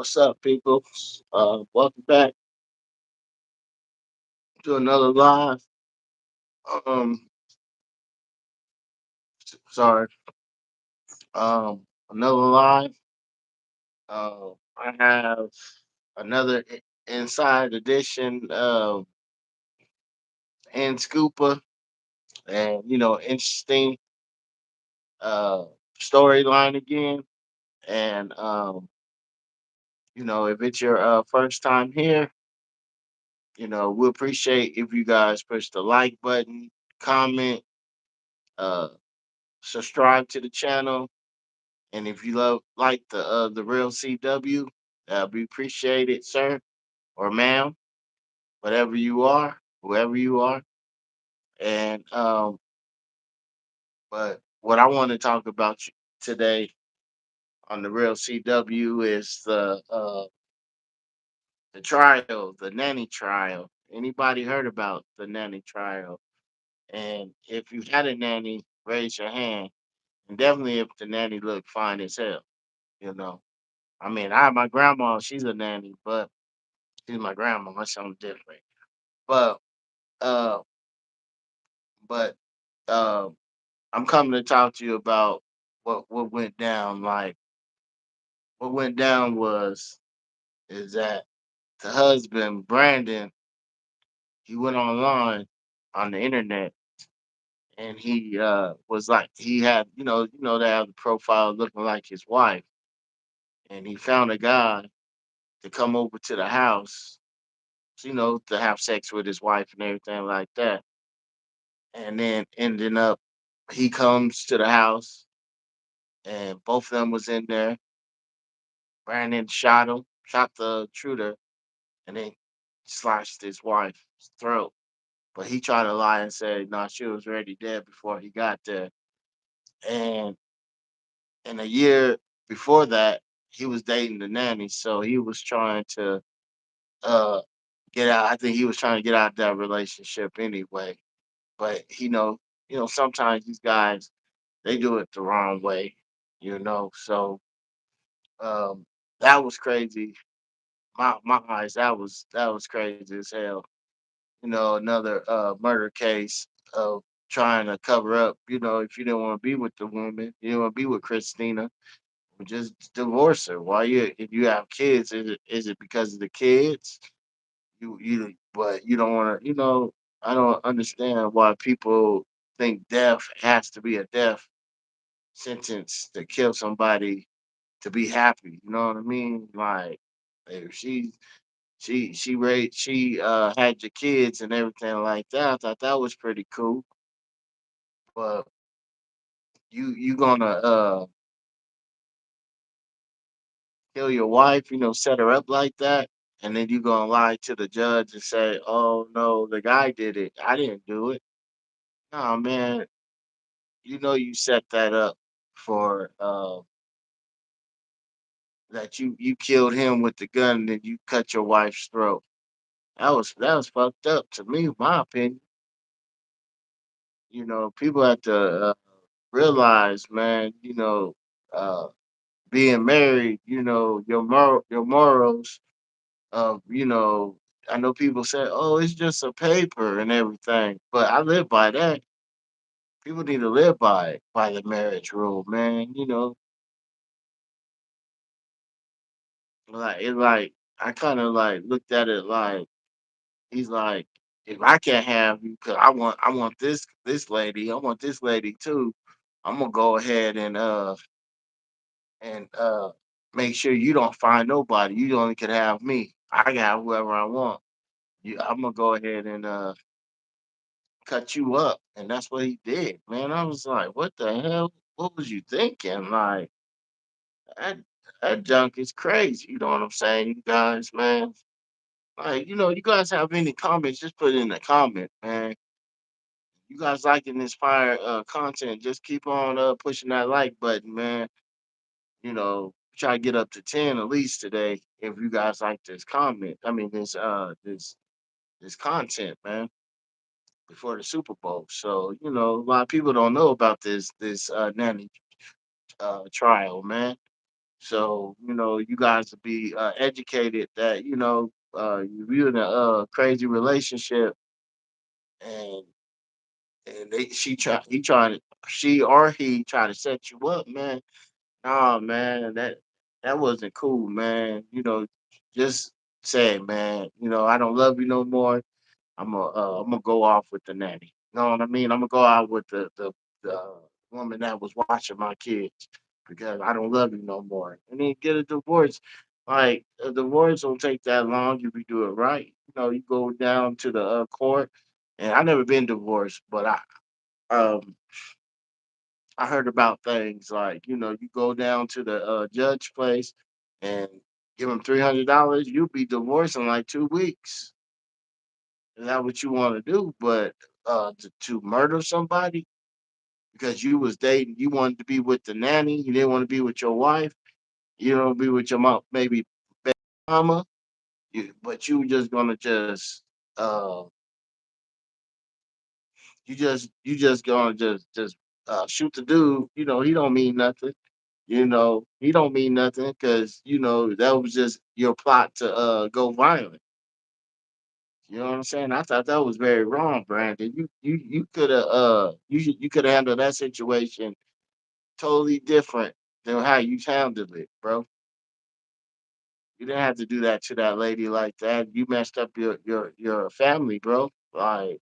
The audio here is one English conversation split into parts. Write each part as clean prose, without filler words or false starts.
What's up, people? Welcome back to another live. Um, sorry. Another live. I have another inside edition of and Scooper, and interesting uh storyline again. And if it's your first time here, we appreciate if you guys push the like button, comment, uh, subscribe to the channel. And if you like the real CW, we appreciate it, sir or ma'am, whatever you are, whoever you are. And but what I want to talk about today on the real CW is the trial, the nanny trial. Anybody heard about the nanny trial? And if you had a nanny, raise your hand. And definitely if the nanny looked fine as hell, you know. I mean, I have my grandma, she's a nanny, but she's my grandma. That's something different. But uh, but uh, I'm coming to talk to you about what went down. Like what went down was is that the husband Brandon he went online on the internet and he was like he had they have the profile looking like his wife and he found a guy to come over to the house to have sex with his wife and everything like that and then ending up he comes to the house and both of them was in there. Brandon shot him, shot the intruder, and then slashed his wife's throat. But he tried to lie and say, no, she was already dead before he got there. And in a year before that, he was dating the nanny, so he was trying to uh get out. I think he was trying to get out of that relationship anyway. But sometimes these guys they do it the wrong way. So um that was crazy. My eyes, that was crazy as hell. Another murder case of trying to cover up. If you didn't want to be with the woman, you didn't want to be with Christina, just divorce her. Why if you have kids, is it because of the kids? But you don't want to. I don't understand why people think death has to be a death sentence to kill somebody to be happy. You know what I mean? Like if she had your kids and everything like that. I thought that was pretty cool. But you gonna kill your wife, set her up like that, and then you gonna lie to the judge and say, "Oh no, the guy did it. I didn't do it." No, man, you set that up for that you killed him with the gun and then you cut your wife's throat. That was fucked up to me, in my opinion. People have to realize, man. Uh, being married, your morals of, I know people say, "Oh, it's just a paper and everything," but I live by that. People need to live by the marriage rule, man. Like I kind of like looked at it like he's like, if I can't have you, cause I want this lady too. I'm gonna go ahead and make sure you don't find nobody. You only can have me. I can have whoever I want. I'm gonna go ahead and cut you up, and that's what he did, man. I was like, what the hell? What was you thinking? Like that that junk is crazy. You know what I'm saying, you guys, man? Like, you guys have any comments, just put it in the comment, man. You guys liking this fire content, just keep on pushing that like button, man. Try to get up to 10 at least today if you guys like this comment. I mean this content, man, before the Super Bowl. So, a lot of people don't know about this nanny trial, man. So, you guys will be educated that, you're in a crazy relationship, and she or he try to set you up, man. Nah, man, that wasn't cool, man. Just say, man, I don't love you no more. I'm gonna go off with the nanny. You know what I mean? I'm gonna go out with the woman that was watching my kids because I don't love you no more. And then get a divorce. Like a divorce don't take that long if you do it right. You go down to the court, and I never been divorced, but um I heard about things like you go down to the judge place and give him $300, you'll be divorced in like 2 weeks. Is that what you want to do? But to murder somebody because you was dating, you wanted to be with the nanny, you didn't want to be with your wife, you don't be with your mom, maybe baby mama, but you just gonna just uh you just gonna just shoot the dude. He don't mean nothing. He don't mean nothing because that was just your plot to go violent. You know what I'm saying? I thought that was very wrong, Brandon. You could have you could have handled that situation totally different than how you handled it, bro. You didn't have to do that to that lady like that. You messed up your family, bro. Like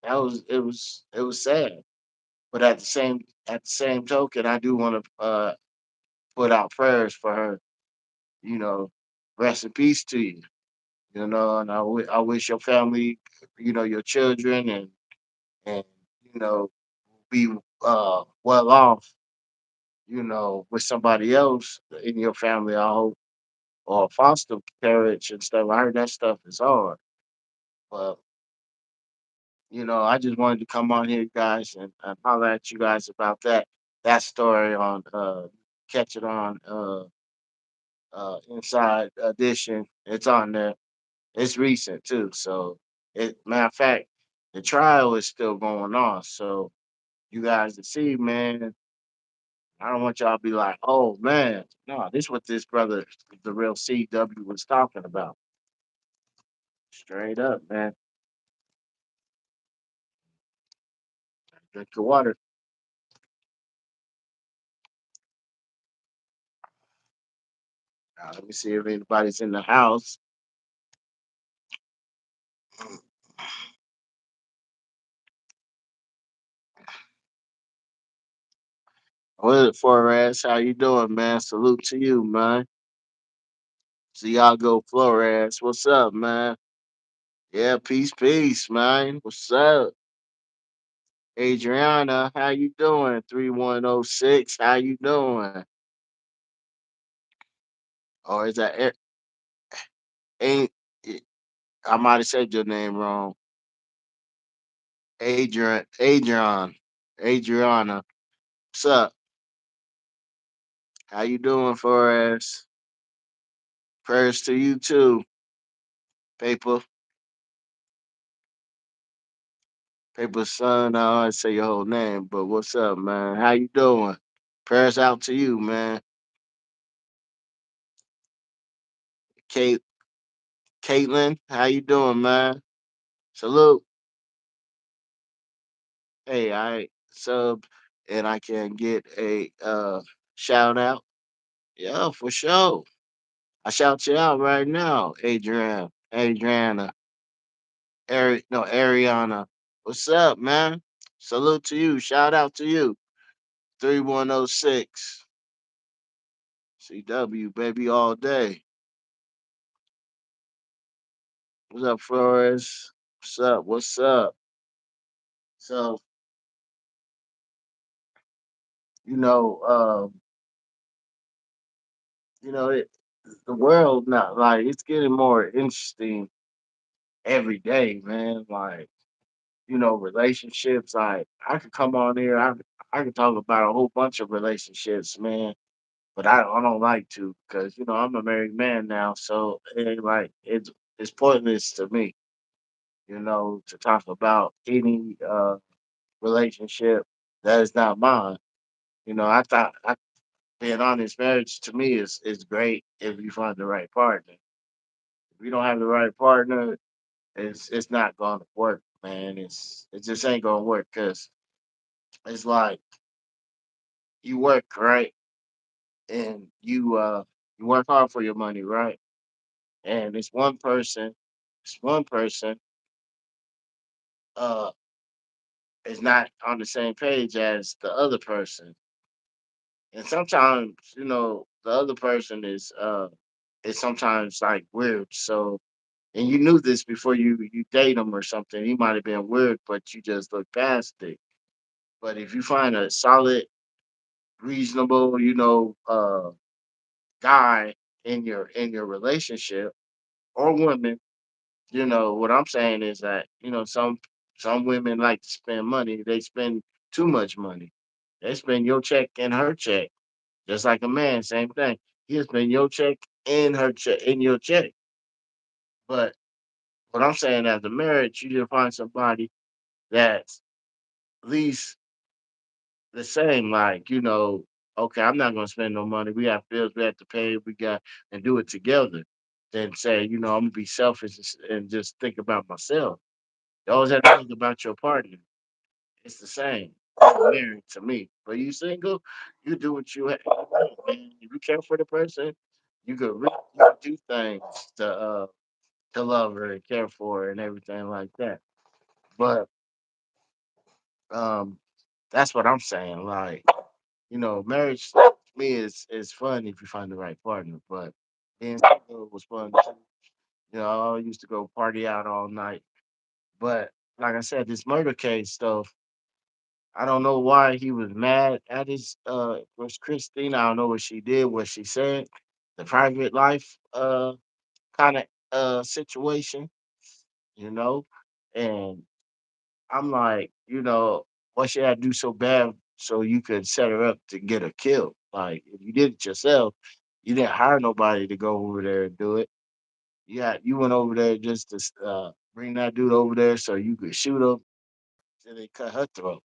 it was sad. But at the same token, I do want to put out prayers for her. You know, rest in peace to you. And I wish your family, your children, and be well off, with somebody else in your family, I hope, or foster parents and stuff. I heard that stuff is hard. But, I just wanted to come on here, guys, and holler at you guys about that story on Catch It On Inside Edition. It's on there. It's recent too. So matter of fact, the trial is still going on. So you guys to see, man. I don't want y'all to be like, oh man, no, this what this brother, the real CW, was talking about. Straight up, man. Drink your water. Let me see if anybody's in the house. What it, Flores? How you doing, man? Salute to you, man. Ziago Flores. What's up, man? Yeah, peace, peace, man. What's up? Adriana, how you doing? 3106, how you doing? Or is that ain't I might have said your name wrong. Adriana. What's up? How you doing, Flores? Prayers to you too, Paper. Paper son, I don't always say your whole name, but what's up, man? How you doing? Prayers out to you, man. Kate Caitlin, how you doing, man? Salute. Hey, I sub and I can get a shout out. Yeah, for sure. I shout you out right now, Adriana, no, Ariana. What's up, man? Salute to you. Shout out to you. 3106. CW, baby, all day. What's up, Flores? What's up? What's up? So, you know, um, it, the world now, like, it's getting more interesting every day, man. Like, relationships. Like, I could come on here, I could talk about a whole bunch of relationships, man. But I don't like to because I'm a married man now, so it ain't like it's pointless to me, to talk about any relationship that is not mine. I thought I've being honest, marriage to me is great if you find the right partner. If you don't have the right partner, it's not gonna work, man. It just ain't gonna work because it's like you work right and you work hard for your money, right? And it's one person uh is not on the same page as the other person. And sometimes, the other person is sometimes like weird. So and you knew this before you date him or something. He might have been weird, but you just look past it. But if you find a solid, reasonable, guy in your relationship or woman, what I'm saying is that, some women like to spend money. They spend too much money. They spend your check and her check. Just like a man, same thing. He'll spend your check and her check in your check. But what I'm saying as a marriage, you just find somebody that's at least the same. Like, okay, I'm not gonna spend no money. We have bills we have to pay. We got and do it together. Then say, I'm gonna be selfish and just think about myself. You always have to think about your partner. It's the same. You're married to me, but you single, you do what you have. Man. If you care for the person, you could do things to love her and care for her and everything like that. But um, that's what I'm saying. Like, marriage to me is fun if you find the right partner. But being single was fun too. I used to go party out all night. But like I said, this murder case stuff, I don't know why he was mad at his was Christine. I don't know what she did, what she said, the private life kind of situation, you know. And I'm like, what should I do so bad so you could set her up to get her killed? Like if you did it yourself, you didn't hire nobody to go over there and do it. Yeah, you went over there just to bring that dude over there so you could shoot him and they cut her throat.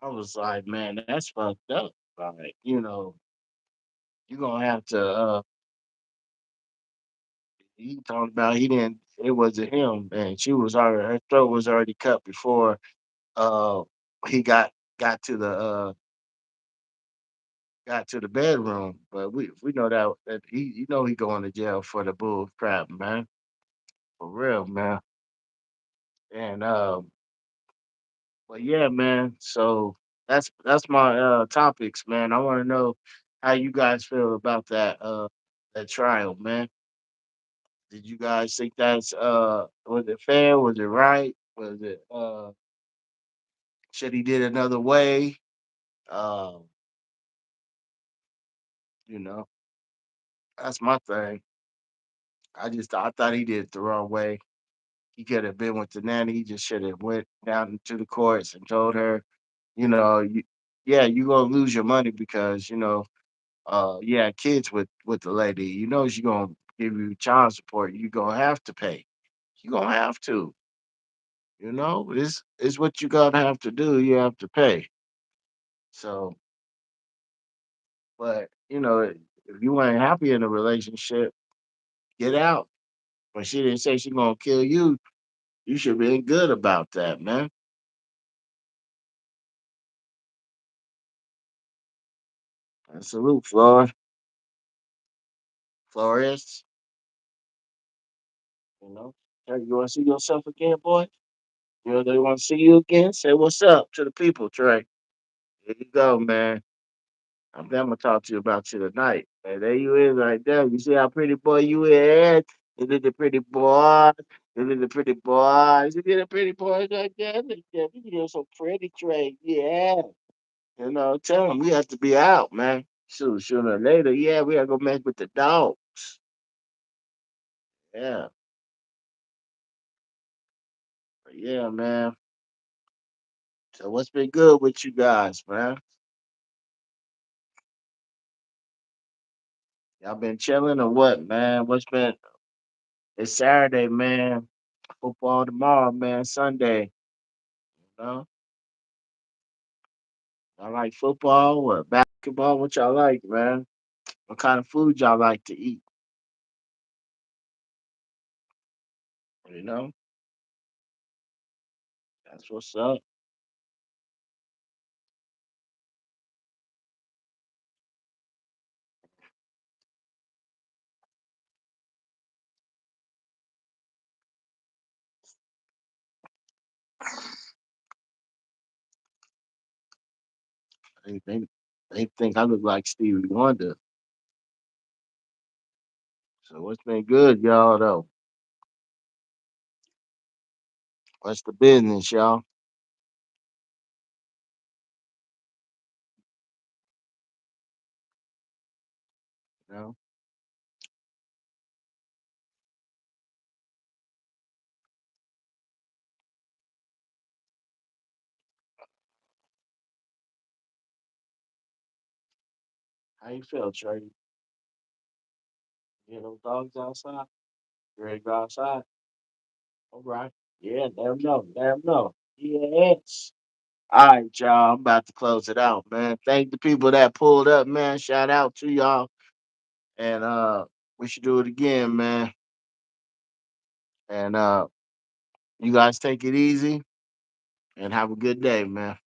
I was like, man, that's fucked up. Like, you're gonna have to he talked about he didn't it wasn't him and she was already her throat was already cut before uh he got to the got to the bedroom. But we know that he he going to jail for the bull crap, man. For real, man. And but yeah, man. So that's my topics, man. I want to know how you guys feel about that trial, man. Did you guys think that's was it fair? Was it right? Was it should he did another way? Um, you know, that's my thing. I thought he did it the wrong way. He could have been with the nanny. He just should have went down to the courts and told her, you, yeah, you gonna lose your money because you had kids with the lady. You know she's gonna give you child support. You gonna have to pay. You gonna have to. It's what you gotta have to do. You have to pay. So, but if you ain't happy in a relationship, get out. But she didn't say she gonna kill you. You should be good about that, man. And salute, Flores. Hey, you want to see yourself again, boy? They want to see you again? Say what's up to the people, Trey. There you go, man. I'm gonna talk to you about you tonight. And there you is right there. You see how pretty boy you is? Is it the pretty boy? Is it the pretty boy? Is it the pretty boy right there? Look at that. You're so pretty, Trey. Yeah. Tell him we have to be out, man. Sooner or later. Yeah, we gotta go mess with the dogs. Yeah. But yeah, man. So what's been good with you guys, man? Y'all been chilling or what, man? It's Saturday, man. Football tomorrow, man. Sunday. You know? I like football or Come on, what y'all like, man? What kind of food y'all like to eat? You know, that's what's up. They, they, they think I look like Stevie Wonder. So what's been good, y'all, though? What's the business, y'all? You know, how you feel, Trey? You hear those dogs outside? You ready to go outside? All right. Yeah, let them know. Let them know. Yes. All right, y'all. I'm about to close it out, man. Thank the people that pulled up, man. Shout out to y'all. And we should do it again, man. And you guys take it easy and have a good day, man.